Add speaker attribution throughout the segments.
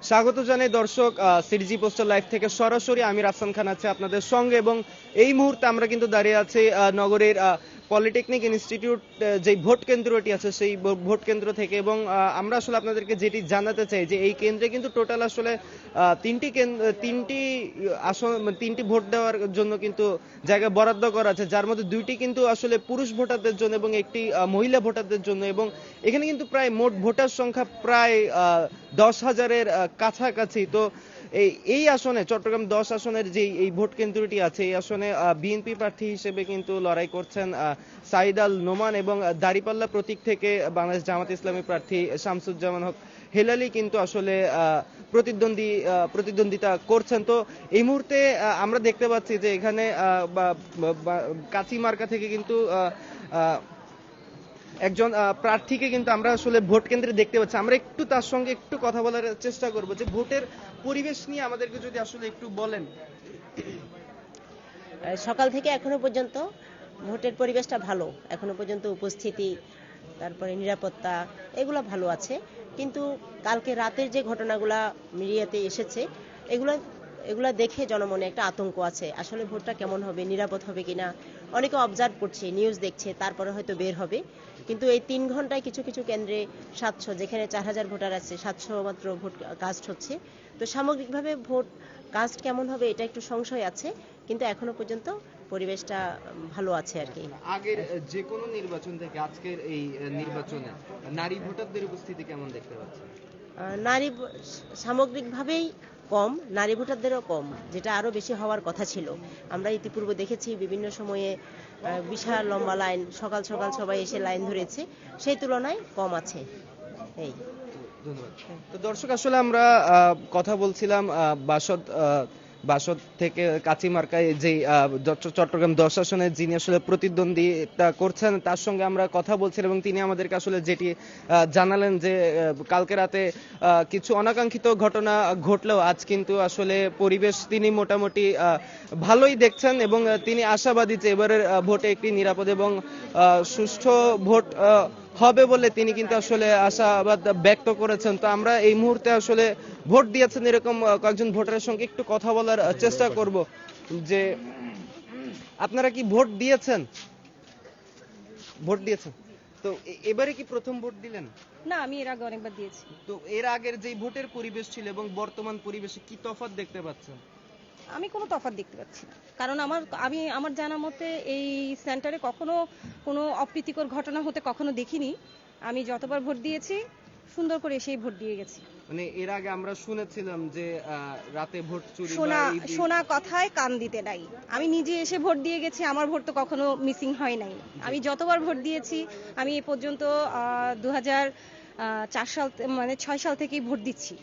Speaker 1: স্বাগত জানাই দর্শক, সিটিজি পোস্টাল লাইভ থেকে সরাসরি আমি রাফসান খান আছি আপনাদের সঙ্গে। এবং এই মুহূর্তে আমরা কিন্তু দাঁড়িয়ে আছি নগরের পলিটেকনিক ইনস্টিটিউট যে ভোট কেন্দ্রটি আছে সেই ভোট কেন্দ্র থেকে। এবং আমরা আসলে আপনাদেরকে যেটি জানাতে চাই যে এই কেন্দ্রে কিন্তু টোটাল আসলে তিনটি আসন, মানে তিনটি ভোট দেওয়ার জন্য কিন্তু জায়গা বরাদ্দ করা আছে, যার মধ্যে দুইটি কিন্তু আসলে পুরুষ ভোটারদের জন্য এবং একটি মহিলা ভোটারদের জন্য। এবং এখানে কিন্তু প্রায় মোট ভোটার সংখ্যা প্রায় 10,000-এর কাছাকাছি। তো এই আসনে চট্টগ্রাম 10 আসনের যে এই ভোট কেন্দ্রটি আছে, এই আসনে বিএনপি প্রার্থী হিসেবে কিন্তু লড়াই করছেন সাইদ আল নোমান, এবং দাঁড়িপাল্লা প্রতীক থেকে বাংলাদেশ জামাত ইসলামী প্রার্থী শামসুজ্জামান হক হেলালি কিন্তু আসলে প্রতিদ্বন্দ্বিতা করছেন। তো এই মুহূর্তে আমরা দেখতে পাচ্ছি যে এখানে কাচি মার্কা থেকে কিন্তু একজন প্রার্থীকে কিন্তু আমরা আসলে ভোট কেন্দ্রে দেখতে পাচ্ছি। আমরা একটু তার সঙ্গে একটু কথা বলার চেষ্টা করব যে ভোটের পরিবেশ নিয়ে আমাদেরকে যদি আসলে একটু বলেন।
Speaker 2: সকাল থেকে এখনো পর্যন্ত ভোটের পরিবেশটা ভালো, এখনো পর্যন্ত উপস্থিতি, তারপরে নিরাপত্তা এগুলো ভালো আছে। কিন্তু কালকে রাতের যে ঘটনাগুলা মিডিয়াতে এসেছে, এগুলো এগুলা দেখে জনমনে একটা আতঙ্ক আছে, আসলে ভোটটা কেমন হবে, নিরাপদ হবে কিনা। অনেকে অবজার্ভ করছে, নিউজ দেখছে, তারপরে হয়তো বের হবে। কিন্তু এই 3 ঘন্টায় কিছু কিছু কেন্দ্রে 700, যেখানে 4,000 ভোটার আছে, 700 মাত্র ভোট কাস্ট হচ্ছে। তো সামগ্রিকভাবে ভোট কাস্ট কেমন হবে এটা একটু সংশয় আছে, কিন্তু এখনো পর্যন্ত পরিবেশটা ভালো আছে আর কি।
Speaker 1: আগের যে কোনো নির্বাচন থেকে আজকের এই নির্বাচনে নারী ভোটারদের উপস্থিতি কেমন দেখতে পাচ্ছেন?
Speaker 2: নারী সামগ্রিকভাবেই কম, নারী ভোটারদেরও কম, যেটা আরও বেশি হওয়ার কথা ছিল। আমরা ইতিপূর্বে দেখেছি বিভিন্ন সময়ে বিশাল লম্বা লাইন, সকাল সকাল সবাই এসে লাইন ধরেছে, সেই তুলনায় কম আছে। এই
Speaker 1: ধন্যবাদ। তো দর্শক, আসলে আমরা কথা বলছিলাম বাসদ থেকে কাঁচিমার্কায় যে চট্টগ্রাম 10 আসনে যিনি আসলে প্রতিদ্বন্দ্বিতা করছেন তার সঙ্গে আমরা কথা বলছিলাম, এবং তিনি আমাদেরকে আসলে যেটি জানালেন যে কালকে রাতে কিছু অনাকাঙ্ক্ষিত ঘটনা ঘটলেও আজ কিন্তু আসলে পরিবেশ তিনি মোটামুটি ভালোই দেখছেন, এবং তিনি আশাবাদী যে এবারের ভোটে একটি নিরাপদ এবং সুষ্ঠু ভোট হবে বলে তিনি কিন্তু আসলে আশাবাদ ব্যক্ত করেছেন। তো আমরা এই মুহূর্তে আসলে ভোট দিয়েছেন এরকম কয়েকজন ভোটারের সঙ্গে একটু কথা বলার চেষ্টা করব যে আপনারা কি ভোট দিয়েছেন? তো এবারে কি প্রথম ভোট দিলেন?
Speaker 3: না, আমি এর আগে অনেকবার দিয়েছি।
Speaker 1: তো এর আগের যে ভোটের পরিবেশ ছিল এবং বর্তমান পরিবেশে কি তফাৎ দেখতে পাচ্ছেন?
Speaker 3: আমি কোনো তফাৎ দেখতে পাচ্ছি না, কারণ আমার জানা মতে এই সেন্টারে কখনো কোনো অপ্রীতিকর ঘটনা হতে কখনো দেখিনি। আমি যতবার ভোট দিয়েছি সুন্দর করে এসেই ভোট দিয়ে গেছি।
Speaker 1: মানে এর আগে আমরা শুনেছিলাম যে রাতে ভোট চুরি
Speaker 3: শোনা কথায় কান দিতে নাই। আমি নিজে এসে ভোট দিয়ে গেছি, আমার ভোট তো কখনো মিসিং হয় নাই। আমি যতবার ভোট দিয়েছি, আমি এ পর্যন্ত 2004 সাল, মানে 6 সাল থেকেই ভোট দিচ্ছি।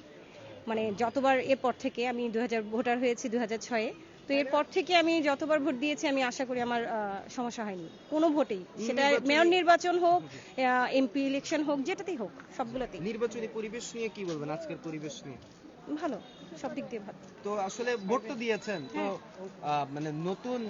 Speaker 3: মানে যতবার এরপর থেকে আমি 2000 ভোটার হয়েছি 2006-এ। তো এরপর থেকে আমি যতবার ভোট দিয়েছি, আমি আশা করি আমার সমস্যা হয়নি কোনো ভোটেই, সেটা মেয়র নির্বাচন হোক, এমপি ইলেকশন হোক, যেটাতেই হোক, সবগুলোতেই।
Speaker 1: নির্বাচনী পরিবেশ নিয়ে কি বলবেন? আজকের পরিবেশ নিয়ে
Speaker 3: ভালো, সব দিক দিয়ে ভালো।
Speaker 1: তো আসলে ভোট তো দিয়েছেন, তো মানে নতুন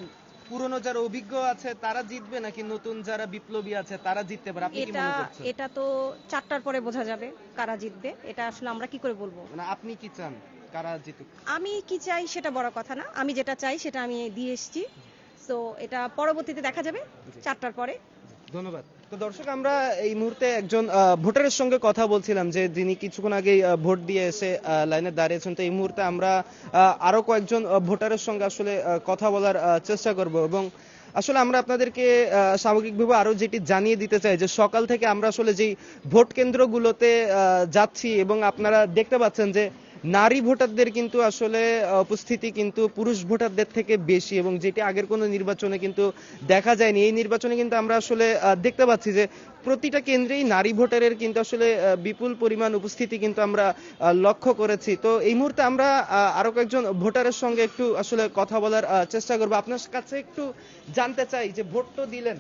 Speaker 1: পুরনো যারা অভিজ্ঞ আছে তারা জিতবে নাকি নতুন যারা বিপ্লবী আছে তারা জিততে পারে? আপনি কি মনে করছেন?
Speaker 3: এটা তো 4টার পরে বোঝা যাবে কারা জিতবে, এটা আসলে আমরা কি করে বলবো।
Speaker 1: মানে আপনি কি চান কারা জিতুক?
Speaker 3: আমি কি চাই সেটা বড় কথা না, আমি যেটা চাই সেটা আমি দিয়ে এসেছি। তো এটা পরবর্তীতে দেখা যাবে 4টার পরে।
Speaker 1: ধন্যবাদ। তো দর্শক, আমরা এই মুহূর্তে একজন ভোটারের সঙ্গে কথা বলছিলাম যে যিনি কিছুক্ষণ আগে ভোট দিয়ে এসে লাইনে দাঁড়িয়েছেন। তো এই মুহূর্তে আমরা আরো কয়েকজন ভোটারের সঙ্গে আসলে কথা বলার চেষ্টা করব, এবং আসলে আমরা আপনাদেরকে সামগ্রিকভাবে আরো যেটি জানিয়ে দিতে চাই যে সকাল থেকে আমরা আসলে যেই ভোট কেন্দ্রগুলোতে যাচ্ছি, এবং আপনারা দেখতে পাচ্ছেন যে নারী ভোটারদের কিন্তু আসলে উপস্থিতি কিন্তু পুরুষ ভোটারদের থেকে বেশি, এবং যেটি আগের কোনো নির্বাচনে কিন্তু দেখা যায়নি। এই নির্বাচনে কিন্তু আমরা আসলে দেখতে পাচ্ছি যে প্রতিটা কেন্দ্রেই নারী ভোটারের কিন্তু আসলে বিপুল পরিমাণ উপস্থিতি কিন্তু আমরা লক্ষ্য করেছি। তো এই মুহূর্তে আমরা আরো কয়েকজন ভোটারের সঙ্গে একটু আসলে কথা বলার চেষ্টা করবো। আপনার কাছে একটু জানতে চাই যে ভোট তো দিলেন,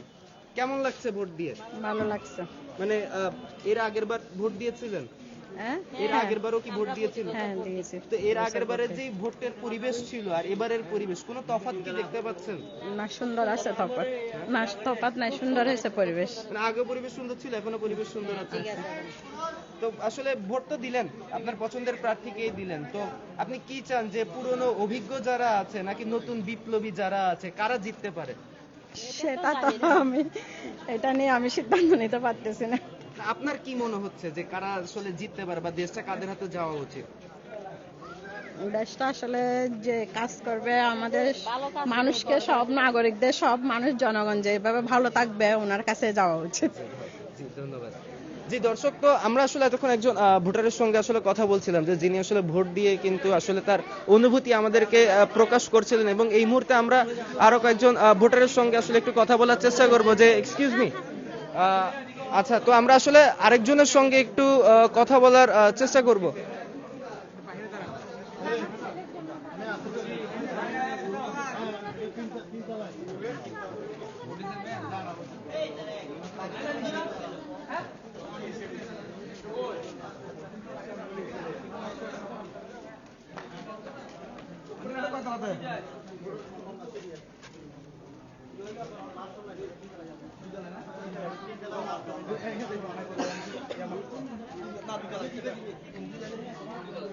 Speaker 1: কেমন লাগছে ভোট দিয়ে?
Speaker 4: ভালো লাগছে।
Speaker 1: মানে এর আগের বার ভোট দিয়েছিলেন?
Speaker 4: হ্যাঁ
Speaker 1: এর আগের বারও কি ভোট দিয়েছিল?
Speaker 4: হ্যাঁ দিয়েছি।
Speaker 1: তো এর আগের বারে যে ভোটের পরিবেশ ছিল আর এবারের পরিবেশ কোনো তফাৎ কি দেখতে পাচ্ছেন?
Speaker 4: না সুন্দর আছে তফাৎ, না তফাৎ নাই, সুন্দর হয়েছে পরিবেশ।
Speaker 1: মানে আগে পরিবেশ সুন্দর ছিল, এখনো পরিবেশ সুন্দর আছে। তো আসলে ভোট তো দিলেন, আপনার পছন্দের প্রার্থীকেই দিলেন, তো আপনি কি চান যে পুরনো অভিজ্ঞ যারা আছে নাকি নতুন বিপ্লবী যারা আছে কারা জিততে পারে?
Speaker 4: সেটা তো আমি, এটা নিয়ে আমি সিদ্ধান্ত নিতে পারতেছি না।
Speaker 1: আপনার কি মনে হচ্ছে যে কারা আসলে জিততে পারে বা দেশটা কাদের হাতে যাওয়া উচিত?
Speaker 4: দেশটা আসলে যে কাজ করবে আমাদের মানুষকে, সব নাগরিকদের, সব মানুষ জনগণ যেভাবে ভালো থাকবে ওনার কাছে যাওয়া উচিত।
Speaker 1: জি ধন্যবাদ। জি দর্শক, তো আমরা আসলে এতক্ষণ একজন ভোটারের সঙ্গে আসলে কথা বলছিলাম যে যিনি আসলে ভোট দিয়ে কিন্তু আসলে তার অনুভূতি আমাদেরকে প্রকাশ করছিলেন, এবং এই মুহূর্তে আমরা আরো কয়েকজন ভোটারের সঙ্গে আসলে একটু কথা বলার চেষ্টা করব। যে এক্সকিউজ মি, আচ্ছা, তো আমরা আসলে আরেকজনের সঙ্গে একটু কথা বলার চেষ্টা করব।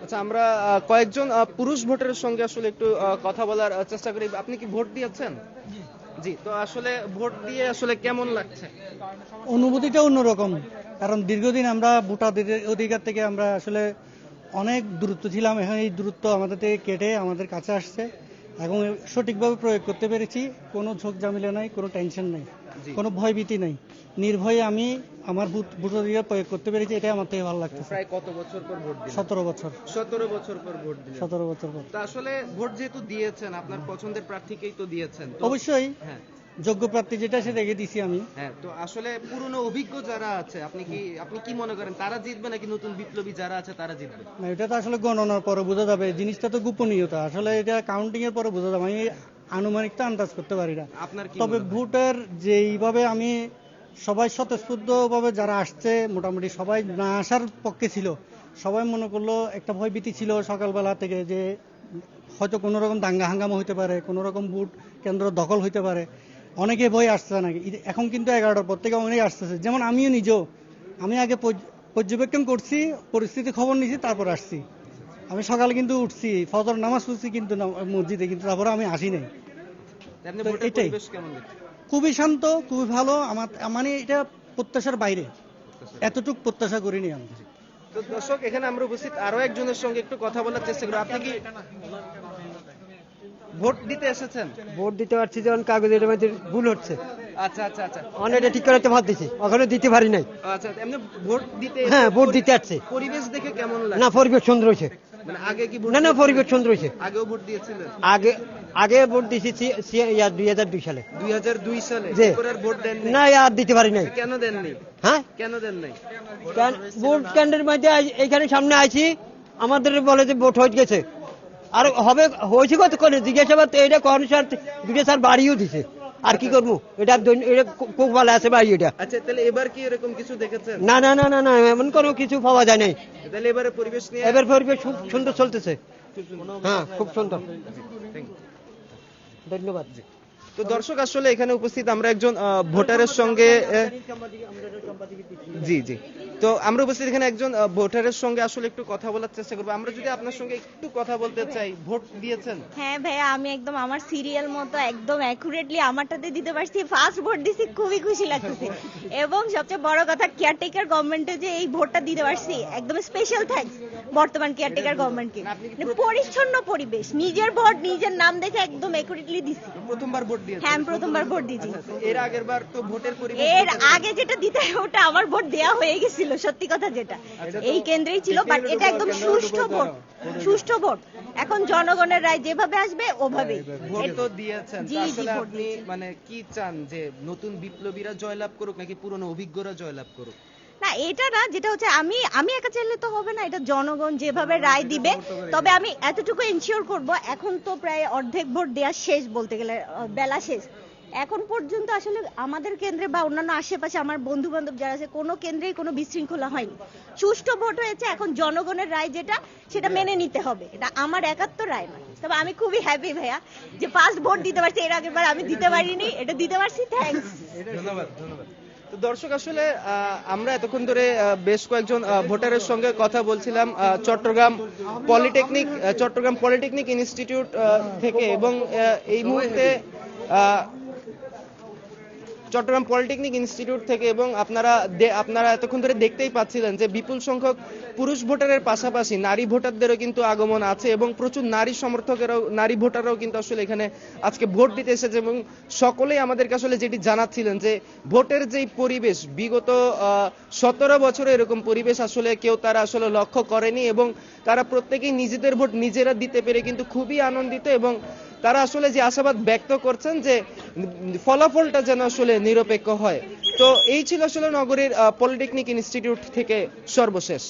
Speaker 1: আচ্ছা, আমরা কয়েকজন পুরুষ ভোটারের সঙ্গে আসলে একটু কথা বলার চেষ্টা করি। আপনি কি ভোট দিয়েছেন? জি, তো আসলে ভোট দিয়ে আসলে কেমন লাগছে?
Speaker 5: অনুভূতিটা অন্যরকম, কারণ দীর্ঘদিন আমরা ভোটাধিকার অধিকার থেকে আমরা আসলে অনেক দূরত্ব ছিলাম, এখন এই দূরত্ব আমাদের থেকে কেটে আমাদের কাছে আসছে এবং সঠিকভাবে প্রয়োগ করতে পেরেছি। কোনো ঝোঁক ঝামেলা নাই, কোনো টেনশন নাই, কোনো ভয়ভীতি নাই, নির্ভয়ে আমি আমার ভোটাধিকার প্রয়োগ করতে পেরেছি, এটাই আমার থেকে ভালো লাগছে।
Speaker 1: প্রায় কত বছর পর ভোট দিলেন?
Speaker 5: 17 বছর।
Speaker 1: 17 বছর পর ভোট দিলেন।
Speaker 5: 17 বছর পর।
Speaker 1: তো আসলে ভোট যেহেতু দিয়েছেন, আপনার পছন্দের প্রার্থীকেই তো দিয়েছেন, তো
Speaker 5: অবশ্যই
Speaker 1: হ্যাঁ
Speaker 5: যোগ্য প্রার্থী যেটা সেটাকে দিছি আমি।
Speaker 1: হ্যাঁ, তো আসলে পুরনো অভিজ্ঞ যারা আছে আপনি কি মনে করেন তারা জিতবে নাকি নতুন বিপ্লবী যারা আছে তারা জিতবে?
Speaker 5: না, এটা তো আসলে গণনার পরে বোঝা যাবে, জিনিসটা তো গোপনীয়তা, আসলে এটা কাউন্টিং এর পরে বোঝা যাবে। আমি আনুমানিক তো আন্দাজ করতে পারি না।
Speaker 1: আপনার কি
Speaker 5: তবে
Speaker 1: মনে হয়?
Speaker 5: ভোটের যেইভাবে আমি সবাই স্বতঃস্ফূর্ত ভাবে যারা আসছে, মোটামুটি সবাই না আসার পক্ষে ছিল, সবাই মনে করলো একটা ভয়ভীতি ছিল সকালবেলা থেকে যে হয়তো কোনো রকম দাঙ্গা হাঙ্গামা হইতে পারে, কোনো রকম ভোট কেন্দ্র দখল হইতে পারে, অনেকে ভয় আসছে নাকি। এখন কিন্তু 11টার পর থেকে অনেকে আসতেছে, যেমন আমিও নিজেও, আমি আগে পর্যবেক্ষণ করছি, পরিস্থিতি খবর নিছি, তারপর আসছি। আমি সকালে কিন্তু উঠছি, ফজর নামাজ পড়ছি কিন্তু মসজিদে, কিন্তু তারপরে আমি আসি নাই।
Speaker 1: আপনি
Speaker 5: তো
Speaker 1: ভোটের
Speaker 5: এটাই।
Speaker 1: পরিবেশ কেমন দেখছেন?
Speaker 5: খুবই শান্ত, খুবই ভালো। আমার মানে এটা প্রত্যাশার বাইরে, এতটুক প্রত্যাশা করিনি আমি।
Speaker 1: তো দর্শক, এখানে আমরা উপস্থিত আরো একজনের সঙ্গে একটু কথা বলার চেষ্টা করব। আপনি কি ভোট দিতে এসেছেন?
Speaker 6: ভোট দিতে পারছি যখন কাগজের মধ্যে ভুল হচ্ছে,
Speaker 1: আচ্ছা আচ্ছা আচ্ছা
Speaker 6: অনেকটা ঠিক করতে ভাব দিছি, ওখানে দিতে পারি নাই।
Speaker 1: আচ্ছা, এমনি ভোট দিতে
Speaker 6: হ্যাঁ ভোট দিতে আসছে,
Speaker 1: পরিবেশ দেখে কেমন লাগে?
Speaker 6: না পরিবেশ সুন্দর হয়েছে,
Speaker 1: মানে আগে কি ভোট
Speaker 6: না না
Speaker 1: দিয়েছিলেন?
Speaker 6: পরিবেশ সুন্দর হয়েছে।
Speaker 1: আগেও ভোট দিয়েছিলেন?
Speaker 6: আগে আগে ভোট দিছি 2002 সালে।
Speaker 1: 2002 সালে?
Speaker 6: জি।
Speaker 1: এরপর আর ভোট দেননি?
Speaker 6: না আর দিতে পারি নাই।
Speaker 1: কেন দেননি?
Speaker 6: হ্যাঁ
Speaker 1: কেন দেন নাই?
Speaker 6: ভোট কেন্দ্রের মধ্যে এইখানে সামনে আইছি, আমাদের বলে যে ভোট হয়ে গেছে, আর হবে হয়েছে কতক্ষণে জিজ্ঞাসাবাদ, এটা কোন স্যার দুটো স্যার বাড়িও দিছে, আর কি করবো, এটা কোক ভালো আছে ভাই এটা।
Speaker 1: আচ্ছা, তাহলে এবার কি এরকম কিছু দেখেছেন?
Speaker 6: না না না না না এমন কোনো কিছু পাওয়া যায় নাই।
Speaker 1: তাহলে এবারে পরিবেশ নিয়ে
Speaker 6: এবার পরিবেশ খুব সুন্দর চলতেছে, হ্যাঁ খুব সুন্দর।
Speaker 1: Thank you.
Speaker 6: ধন্যবাদ।
Speaker 1: তো দর্শক, আসলে এখানে উপস্থিত আমরা একজন ভোটারের সঙ্গে জি জি, তো আমরা উপস্থিত এখানে একজন ভোটারের সঙ্গে আসলে একটু কথা বলার চেষ্টা করবো। আমরা যদি আপনার সঙ্গে একটু কথা বলতে চাই, ভোট দিয়েছেন?
Speaker 7: হ্যাঁ ভাইয়া, আমি একদম আমার সিরিয়াল মতো একদম অ্যাকুরেটলি আমারটাতে দিতে পারছি, ফার্স্ট ভোট দিছি, খুবই খুশি লাগতেছে। এবং সবচেয়ে বড় কথা, কেয়ারটেকার গভর্নমেন্টে যে এই ভোটটা দিতে পারছি, একদম স্পেশাল থ্যাঙ্কস বর্তমান কেয়ারটেকার গভর্নমেন্টকে। পরিচ্ছন্ন পরিবেশ, নিজের ভোট নিজের নাম দেখে একদম অ্যাকুরেটলি দিছি।
Speaker 1: প্রথমবার ভোট দিয়েছেন?
Speaker 7: হ্যাঁ, আমি প্রথমবার ভোট দিয়েছি।
Speaker 1: এর আগের বার তো ভোটের পরিবেশ
Speaker 7: এর আগে যেটা দিতে হয় ওটা আমার ভোট দেয়া হয়ে গেছিল, সত্যি কথা যেটা এই কেন্দ্রেই ছিল, বাট এটা একদম সুষ্ঠু ভোট, সুষ্ঠু ভোট। এখন জনগণের রায় যেভাবে আসবে ওভাবেই।
Speaker 1: ভোট তো দিয়েছেন,
Speaker 7: জি,
Speaker 1: তো
Speaker 7: জি,
Speaker 1: আসলে
Speaker 7: ভোট
Speaker 1: আপনি
Speaker 7: দিয়েছি।
Speaker 1: মানে কি চান, যে নতুন বিপ্লবীরা জয়লাভ করুক নাকি পুরনো অভিজ্ঞরা জয়লাভ করুক?
Speaker 7: না, এটা না, যেটা হচ্ছে আমি একা চাইলে তো হবে না, এটা জনগণ যেভাবে রায় দিবে। তবে আমি এতটুকু এনশিওর করব, এখন তো প্রায় অর্ধেক ভোট দেওয়া শেষ, বলতে গেলে বেলা শেষ, এখন পর্যন্ত আসলে আমাদের কেন্দ্রে বা অন্যান্য আশেপাশে আমার বন্ধু বান্ধব যারা আছে কোনো কেন্দ্রেই কোনো বিশৃঙ্খলা হয়নি, সুষ্ঠু ভোট হয়েছে। এখন জনগণের রায় যেটা সেটা মেনে নিতে হবে, এটা আমার একাত্তর রায় না। তবে আমি খুবই হ্যাপি ভাইয়া যে ফার্স্ট ভোট দিতে পারছি, এর আগের বার আমি দিতে পারিনি, এটা দিতে পারছি, থ্যাঙ্কস।
Speaker 1: ধন্যবাদ। তো দর্শক আসলে আমরা এতক্ষণ ধরে বেশ কয়েকজন ভোটারের সঙ্গে কথা বলছিলাম চট্টগ্রাম পলিটেকনিক ইনস্টিটিউট থেকে, এবং এই মুহূর্তে চট্টগ্রাম পলিটেকনিক ইনস্টিটিউট থেকে, এবং আপনারা এতক্ষণ ধরে দেখতেই পাচ্ছিলেন যে বিপুল সংখ্যক পুরুষ ভোটারের পাশাপাশি নারী ভোটারদেরও কিন্তু আগমন আছে, এবং প্রচুর নারী ভোটাররাও কিন্তু আসলে এখানে আজকে ভোট দিতে এসেছে, এবং সকলেই আমাদেরকে আসলে যেটি জানাচ্ছিলেন যে ভোটের যেই পরিবেশ বিগত 17 বছরে এরকম পরিবেশ আসলে কেউ তারা আসলে লক্ষ্য করেনি, এবং তারা প্রত্যেকেই নিজেদের ভোট নিজেরা দিতে পেরে কিন্তু খুবই আনন্দিত, এবং তারা আসলে যে আশাবাদ ব্যক্ত করছেন যে ফলাফলটা যেন আসলে নিরপেক্ষ হয়। তো এই ছিল আসলে নগরীর পলিটেকনিক ইনস্টিটিউট থেকে সর্বশেষ।